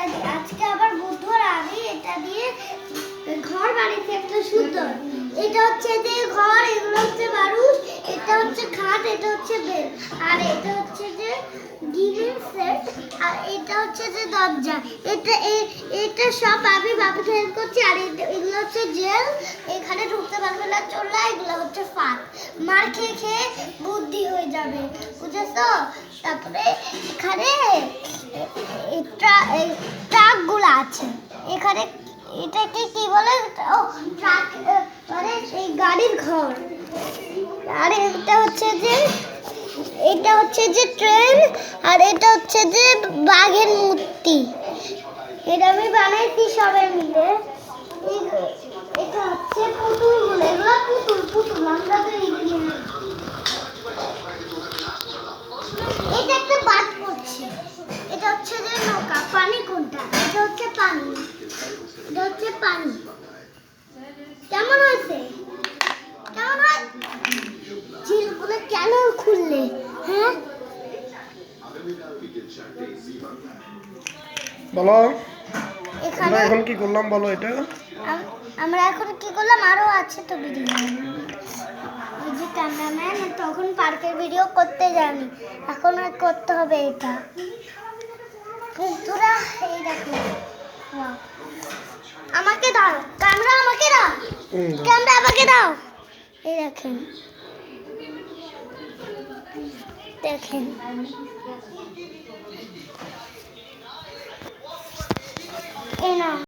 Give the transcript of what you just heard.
এটা আজকে আবার বুধবার আমি এটা দিয়ে ঘর বানাইছি একটা সুন্দর। এটা হচ্ছে যে ঘর, এগুলো হচ্ছে বারুদ, এটা হচ্ছে খাট, এটা হচ্ছে বেড, আর এটা হচ্ছে যে গিভিং সেট, আর এটা হচ্ছে যে দরজা। এটা সব আমি বাবাকে হেল্প করছি। আর এগুলো হচ্ছে জেল, এখানে ঢুকতে পারবে না চোররা। এগুলো হচ্ছে ফাঁক, মার খেয়ে খেয়ে বুদ্ধি হয়ে যাবে, বুঝেছো? তারপরে এখানে ট্রাকগুলো আছে এখানে। এটাকে কি বলে? ও ট্রাক, মানে এই গাড়ির ঘর। আর এটা হচ্ছে যে ট্রেন, আর এটা হচ্ছে যে বাঘের মূর্তি। এটা আমি বানাইছি সবাই মিলে। এটা হচ্ছে পুতুলগুলো, এগুলো পুতুল আমরা তো এটা একটা বাদ করছে। এটা হচ্ছে যে নৌকা। পানি কোনটা? এটা হচ্ছে পানি, এটা হচ্ছে পানি। কেমন হয়েছে? কেমন হয়? ঝিলগুলো কেন খুললে? হ্যাঁ বলো, এখানে এখন কি করলাম বলো? এটা আমরা এখন কি করলাম? আরো আছে তো ভিডিও। ওই যে ক্যামেরাম্যান তখন পার্কের ভিডিও করতে যায়নি, এখন আর করতে হবে এটা। বন্ধুরা এই দেখো, আমাকে দাও ক্যামেরা, আমাকে দাও ক্যামেরা, আমাকে দাও। এই দেখেন, দেখেন এই না।